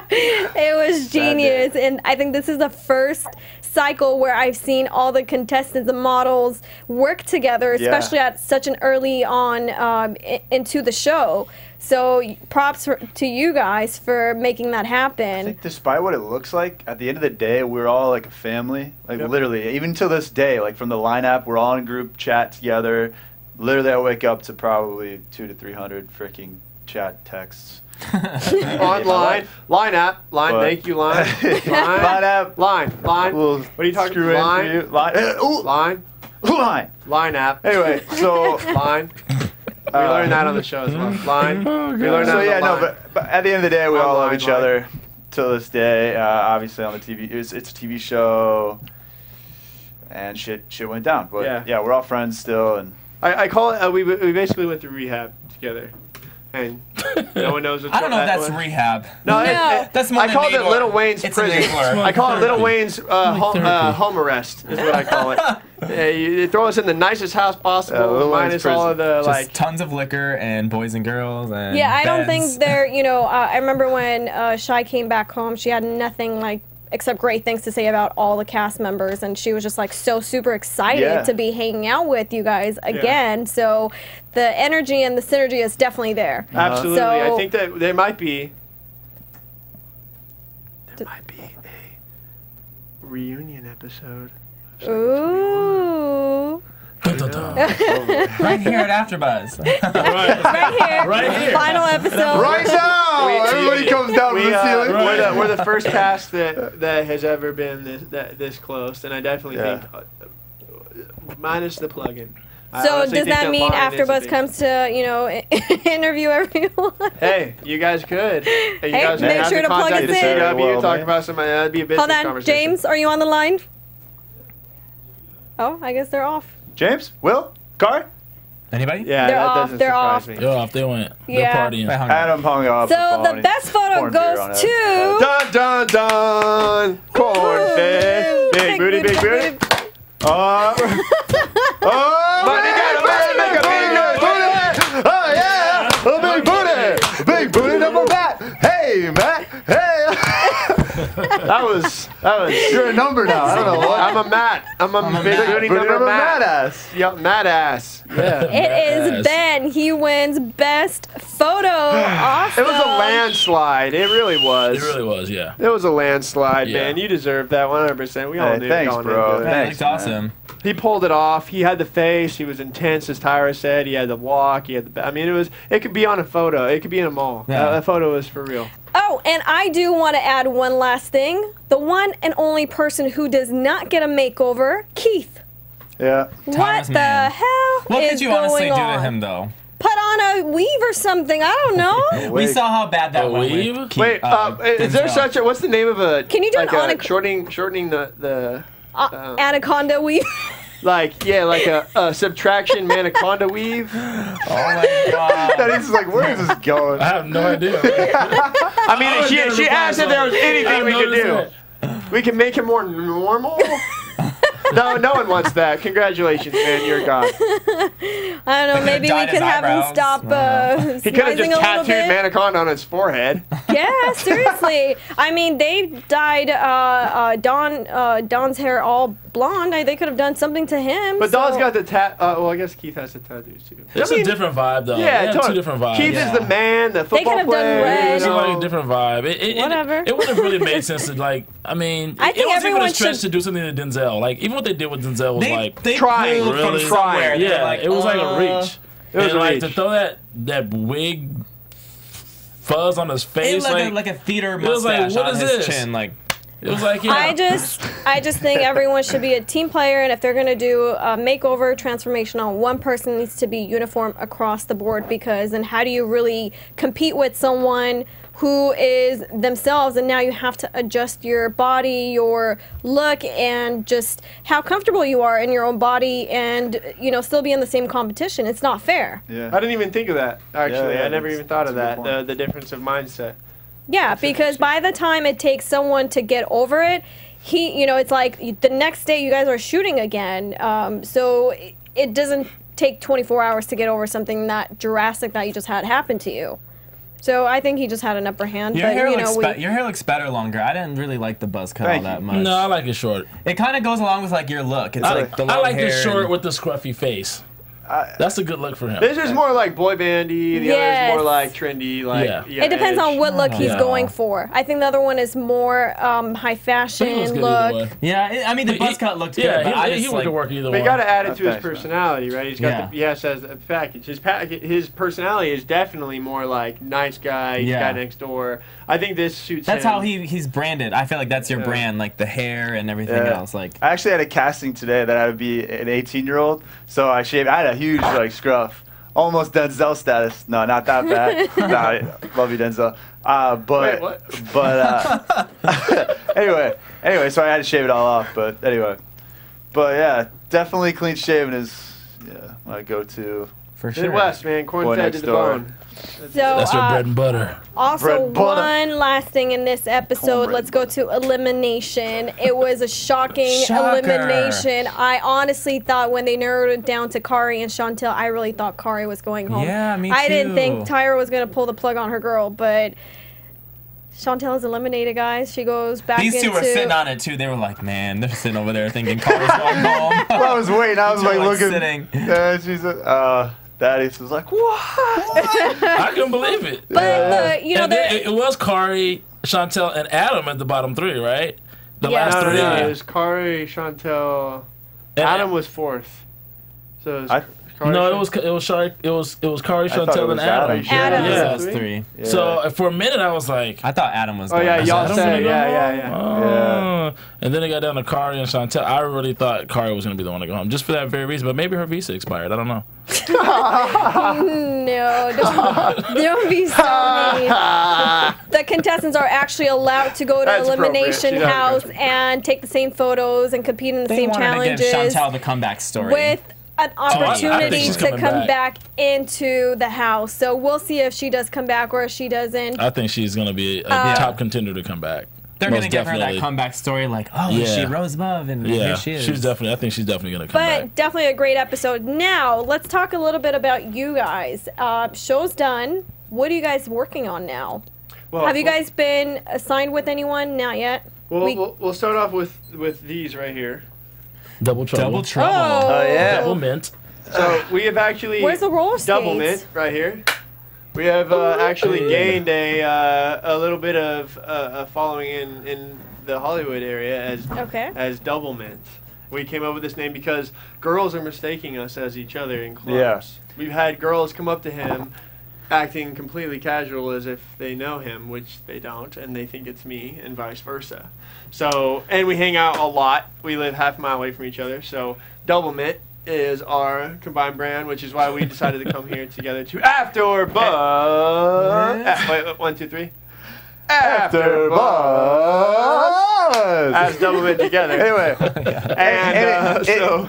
It was genius, and I think this is the first cycle where I've seen all the contestants, the models, work together, especially at such an early on into the show. So props to you guys for making that happen. I think despite what it looks like, at the end of the day, we're all like a family. Like literally, even to this day, like from the lineup, we're all in a group chat together. Literally, I wake up to probably 200 to 300 freaking chat texts. Online, thank you, line. Line app. Line. We'll what are you talking about? Line app. Anyway, so line. We learned that on the show as well. Line. We learned that but at the end of the day, we all love each other till this day. Obviously, on the TV, it's a TV show, and shit went down. But yeah, we're all friends still, and I call it. We basically went through rehab together. And no one knows what's I don't know if that's rehab. No, that's more I call it Little Wayne's prison. I call it Little Wayne's home arrest is what I call it. You throw us in the nicest house possible, minus all of the just tons of liquor and boys and girls and I don't think they're, you know, I remember when Shai came back home, she had nothing like except great things to say about all the cast members, and she was just like so super excited to be hanging out with you guys again. So the energy and the synergy is definitely there. Absolutely. So, I think that there might be a reunion episode. Ooh. Right here at AfterBuzz. Right here. Final episode. Right now. Everybody comes down to the ceiling. We're the first cast that has ever been this close, and I definitely think minus the plugin. So does that mean AfterBuzz comes to, you know, interview everyone? Hey, you guys could. Hey, you guys make sure to plug us in. CW, talk about somebody. That'd be a business conversation. Hold on, James, are you on the line? Oh, I guess they're off. James? Will? Kari? Anybody? Yeah, they're that off. doesn't They're surprise off. me. They're off. They went. They're partying. Adam hung up. So the best photo goes to... Dun, dun, dun. Cornfish. Big booty, big booty. Oh, yeah. A big booty. Big booty number Matt. Hey, Matt. Hey. That was. You're a number now. I don't know what. I'm a Matt. I'm a big booty number Matt. Ass. Yeah, Matt ass. Yeah. It is Ben. He wins best photo. Awesome. It was a landslide. It really was. It really was, yeah. It was a landslide, man. You deserved that 100%. We all knew. Thanks, bro. Thanks, awesome. He pulled it off. He had the face. He was intense, as Tyra said. He had the walk. He had the. I mean, it could be on a photo. It could be in a mall. That photo was for real. Oh, and I do want to add one last thing. The one and only person who does not get a makeover, Keith. Yeah. What the hell What is could you honestly going do on? to him, though? Put on on a weave or something. I don't know. We saw how bad that went. weave? With Wait, is there such a, what's the name of a, Can you do like an shortening the anaconda weave? like, yeah, like a subtraction Manaconda weave? Oh my god. Thaddeus is like, where is this going? I have no idea. I mean, she asked if there was anything we could do. We can make him more normal? No, no one wants that. Congratulations, man. You're a god. I don't know. Maybe we could have him stop He could have just tattooed Manaconda on his forehead. Yeah, seriously. I mean, they dyed Don's hair all blonde. They could have done something to him. But Don's got the well, I guess Keith has the tattoos too. It's a different vibe, though. Yeah, two different vibes. Keith is the man, the football player. It's like a different vibe. Whatever. It would have really made sense to, like, I mean, I think it was even a everyone stretch should- to do something to Denzel. Like, even what they did with Denzel was like trying, really trying. Yeah, like, it was like a reach. It was and a like reach. to throw that wig fuzz on his It face, looked like a theater it was like, mustache what on is his this? chin. Like, it was like, yeah. I just think everyone should be a team player, and if they're going to do a makeover transformation on one person, needs to be uniform across the board, because then how do you really compete with someone who is themselves, and now you have to adjust your body, your look, and just how comfortable you are in your own body, and still be in the same competition. It's not fair. Yeah. I didn't even think of that, actually. Yeah, I never even thought of that's a that, good the difference of mindset. Yeah, because by the time it takes someone to get over it, it's like the next day you guys are shooting again. So it doesn't take 24 hours to get over something that drastic that you just had happen to you. So I think he just had an upper hand. your But hair looks better longer. I didn't really like the buzz cut all that much. No, I like it short. It kind of goes along with like your look. It's like the long I like hair it short and- with the scruffy face. That's a good look for him. This is more like boy bandy. The other is more like trendy. Like it depends on what look he's going for. I think the other one is more high fashion look. Yeah, I mean the buzz cut looked good. But I just, he would work either But way. you got to add it to his personality, right? He's got Yeah. he has a package. His personality is definitely more like nice guy, guy next door. I think this suits That's him. how he's branded. I feel like that's your brand, like the hair and everything else. Like I actually had a casting today that I would be an 18-year-old, so I shaved. I had a huge scruff, almost Denzel status. No, not that bad. No, I love you, Denzel. But Wait, what? But anyway, so I had to shave it all off. But anyway, yeah, definitely clean shaven is my go-to. For sure. Midwest, man, corn fed to the bone. That's your bread and butter. Also, Bread butter. one last thing in this episode, Cornbread. let's go to elimination. It was a shocking Shocker. elimination. I honestly thought when they narrowed it down to Kari and Chantel, I really thought Kari was going home. Yeah, me I didn't too. think Tyra was going to pull the plug on her girl, but Chantel is eliminated, guys. She goes back These two into... were sitting on it too. They were like, man, they're sitting over there thinking Kari's going home. I was waiting. I was These two like are, looking. sitting. Yeah, she's Thaddeus was like, what? I couldn't believe it. But, And then it was Kari, Chantel, and Adam at the bottom three, right? The last three. No, it was Kari, Chantel. Adam was fourth. So it was Kari, No, it was Kari, I thought it Chantel, was and Adam. Adam. Yeah. Those three. Yeah. So for a minute, I was like, I thought Adam was. Oh yeah, going. y'all Adam said it. gonna go Yeah. oh. And then it got down to Kari and Chantel. I really thought Kari was going to be the one to go home, just for that very reason. But maybe her visa expired. I don't know. No, don't be so mean. The contestants are actually allowed to go to That's Elimination appropriate. She's House out of and take the same photos and compete in the They same wanted challenges to give Chantel the comeback story. with an I think opportunity she's to coming come back. back into the house. So we'll see if she does come back or if she doesn't. I think she's going to be a top contender to come back. They're going Most to give her that definitely. comeback story, like, oh, Yeah. she rose above, and Yeah, here she is. I think she's definitely going to come But back. definitely a great episode. Now, let's talk a little bit about you guys. Show's done. What are you guys working on now? Well, Have you guys been assigned with anyone? Not yet. We'll start off with these right here. Double trouble. Double trouble. Oh, yeah. Double mint. So we have actually Where's the roller skates? double mint right here. We have actually gained a little bit of a following in the Hollywood area as double mint. We came up with this name because girls are mistaking us as each other in clubs. Yeah. We've had girls come up to him acting completely casual as if they know him, which they don't, and they think it's me, and vice versa. So, and we hang out a lot. We live half a mile away from each other, so double mint. is our combined brand, which is why we decided to come here together to AFTERBUZZ. Wait, 1, 2, 3. AFTERBUZZ. As double it together. Anyway, so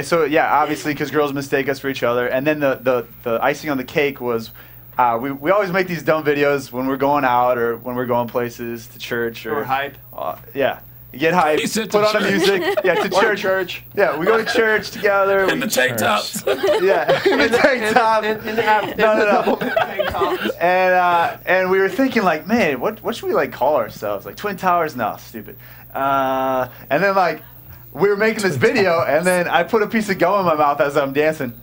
so yeah, obviously because girls mistake us for each other, and then the icing on the cake was we always make these dumb videos when we're going out or when we're going places to church or hype. Yeah. You get hyped, put on the music. Yeah, to church. Yeah, we go to church together. In the tank tops. Yeah, in the tank top. No. Tank tops. And we were thinking like, man, what should we like call ourselves? Like Twin Towers? No, stupid. And then like we were making this video, and then I put a piece of gum in my mouth as I'm dancing.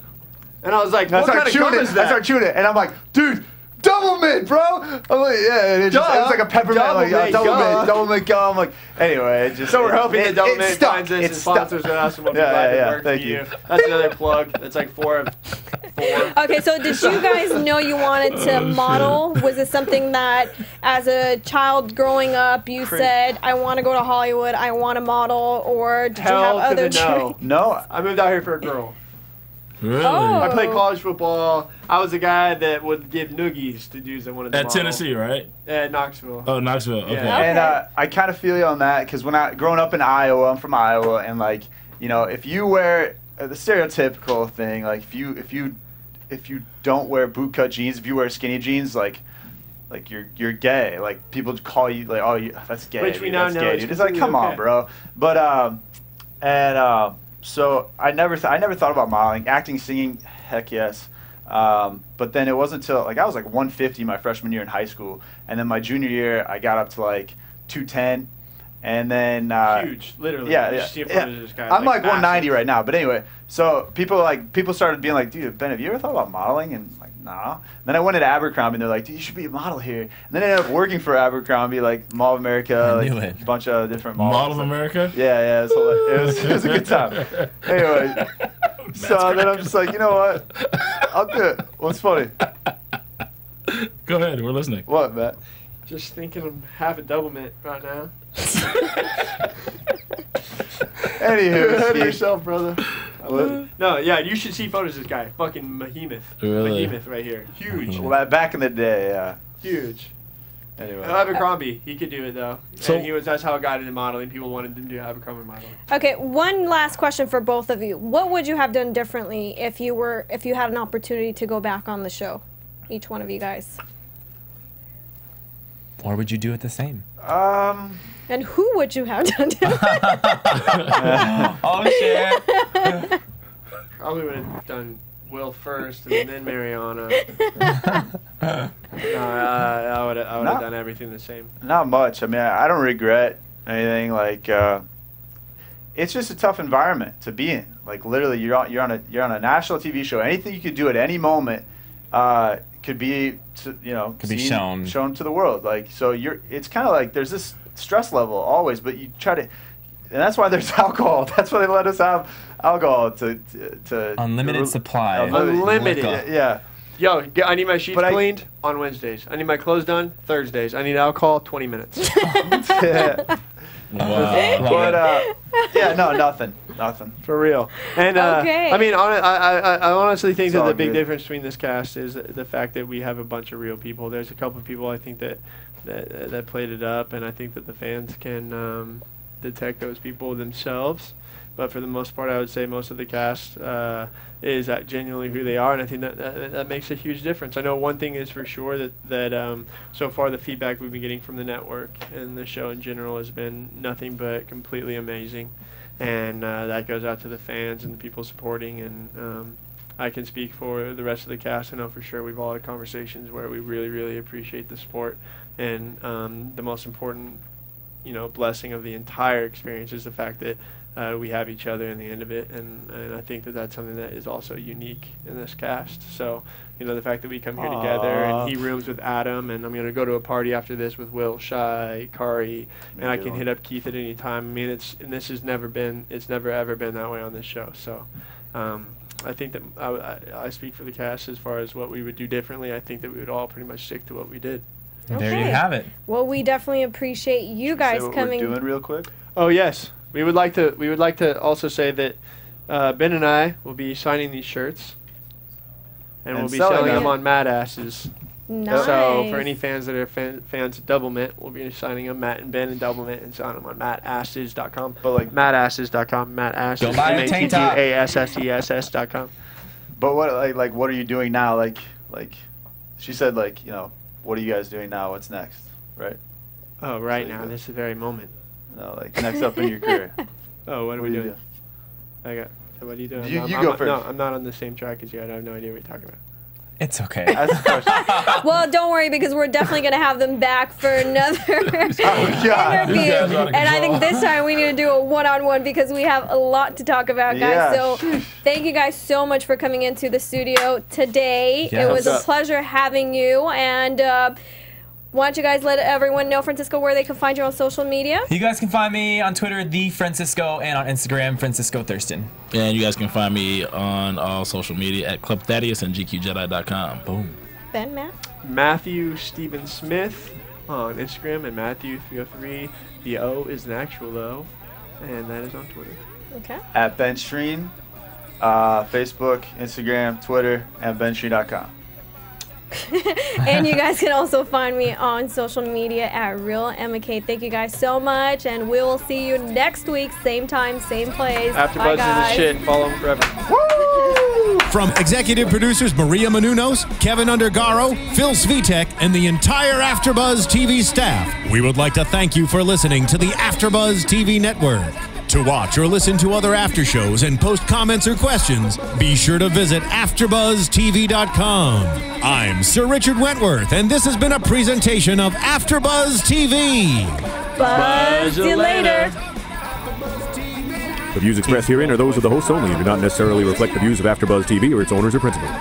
And I was like, what kind of gum is that? I start chewing it, and I'm like, dude, double mint, bro. I'm like, yeah, it was like a peppermint, double mint gum. Like, anyway, it just. So we're hoping that double mint finds us and sponsors us, and we'll be glad to work for you. That's another plug. That's like 4 of 4. Okay, so did you guys know you wanted to model? Was it something that, as a child growing up, you said, I want to go to Hollywood, I want to model, or did you have other dreams? No, I moved out here for a girl. Really? Oh. I played college football. I was a guy that would give noogies to dudes that wanted to model. At Tennessee, right? At Knoxville. Oh, Knoxville. Okay. Yeah. And I kind of feel you on that because growing up in Iowa, I'm from Iowa, and like if you wear the stereotypical thing, like if you don't wear bootcut jeans, if you wear skinny jeans, like you're gay. Like people call you like, oh, that's gay. Which we now know is It's like, come on, bro. But so I never thought about modeling, acting, singing. Heck yes. But then it wasn't until like I was like 150 my freshman year in high school, and then my junior year I got up to like 210, and then huge, literally. Yeah. I'm like 190 right now, but anyway. So people started being like, dude, Ben, have you ever thought about modeling? And like, nah. Then I went into Abercrombie, and they're like, dude, you should be a model here. And then I ended up working for Abercrombie, like Mall of America, like a bunch of different malls. Mall of America? Yeah, it was a good time. Anyway, so then I'm just like, you know what? I'll do it. What's funny? Go ahead, we're listening. What, Matt? Just thinking of half a double mint right now. Anywho, ahead of yourself, brother. No, yeah, you should see photos of this guy. Fucking behemoth. Really? Behemoth right here. Huge. Well, back in the day, yeah. Huge. Anyway. Abercrombie, he could do it though. So and that's how I got into modeling. People wanted to do Abercrombie modeling. Okay, one last question for both of you. What would you have done differently if you had an opportunity to go back on the show? Each one of you guys. Or would you do it the same? And who would you have done differently? Oh shit. Probably would have done Will first and then Mariana. No, I would have done everything the same. Not much. I mean, I don't regret anything. Like, it's just a tough environment to be in. Like, literally, you're on a national TV show. Anything you could do at any moment could be shown to the world. Like, so it's kind of like there's this stress level always, but you try to. And that's why there's alcohol. That's why they let us have alcohol to unlimited supply. Unlimited. Yeah. Yo, I need my sheets cleaned on Wednesdays. I need my clothes done Thursdays. I need alcohol 20 minutes. Yeah. Wow. But yeah, no, nothing. For real. And okay. I mean, I honestly think that the big good. difference between this cast is the fact that we have a bunch of real people. There's a couple of people I think that played it up, and I think that the fans can detect those people themselves. But for the most part, I would say most of the cast is genuinely who they are, and I think that makes a huge difference. I know one thing is for sure that so far the feedback we've been getting from the network and the show in general has been nothing but completely amazing, and that goes out to the fans and the people supporting. And I can speak for the rest of the cast. I know for sure we've all had conversations where we really, really appreciate the support, and the most important, blessing of the entire experience is the fact that we have each other in the end of it, and I think that that's something that is also unique in this cast. So, the fact that we come here together, and he rooms with Adam, and I'm going to go to a party after this with Will, Shy, Kari, and I can hit up Keith at any time. I mean, it's never ever been that way on this show. So, I think that I speak for the cast as far as what we would do differently. I think that we would all pretty much stick to what we did. Okay. There you have it. Well, we definitely appreciate you guys coming. We're doing real quick. Oh yes. We would like to also say that Ben and I will be signing these shirts, and we'll be selling selling them them on Mad Asses. Nice. So for any fans that are fans of Double Mint, we'll be signing them, Matt and Ben and Double Mint, and selling them on mattasses.com. But like mattasses.com, mattasses. Go buy a tank top. MATTASSESS.com. But what like what are you doing now? Like she said, like, you know, what are you guys doing now? What's next? Right? Oh, right So now, this very moment. No, like next up in your career. Oh, what are we do you doing? I got. So what are you doing? You I'm go not, first. No, I'm not on the same track as you. I have no idea what you're talking about. It's okay. Ask the question. Well, don't worry because we're definitely going to have them back for another Oh, God. interview. You guys are out of And I think control. this time we need to do a one-on-one because we have a lot to talk about, guys. Yeah. So thank you guys so much for coming into the studio today. Yeah. It was a What's up? pleasure having you. And why don't you guys let everyone know, Francisco, where they can find you on social media? You guys can find me on Twitter, the Francisco, and on Instagram, Francisco Thurston. And you guys can find me on all social media at Club Thaddeus and GQJedi.com. Boom. Ben, Matt? Matthew Stephen Smith on Instagram and Matthew303. The O is an actual O, and that is on Twitter. Okay. At Ben Schreen, Facebook, Instagram, Twitter, and benschreen.com. And you guys can also find me on social media at Real Emma K. Thank you guys so much, and we will see you next week, same time, same place. Bye, AFTERBUZZ is the guys. shit. Follow him forever. From executive producers Maria Menounos, Kevin Undergaro, Phil Svitek, and the entire AfterBuzz TV staff, we would like to thank you for listening to the AfterBuzz TV network. To watch or listen to other after shows and post comments or questions, be sure to visit AfterBuzzTV.com. I'm Sir Richard Wentworth, and this has been a presentation of AfterBuzz TV. Buzz you later. The views expressed herein are those of the hosts only and do not necessarily reflect the views of AfterBuzz TV or its owners or principals.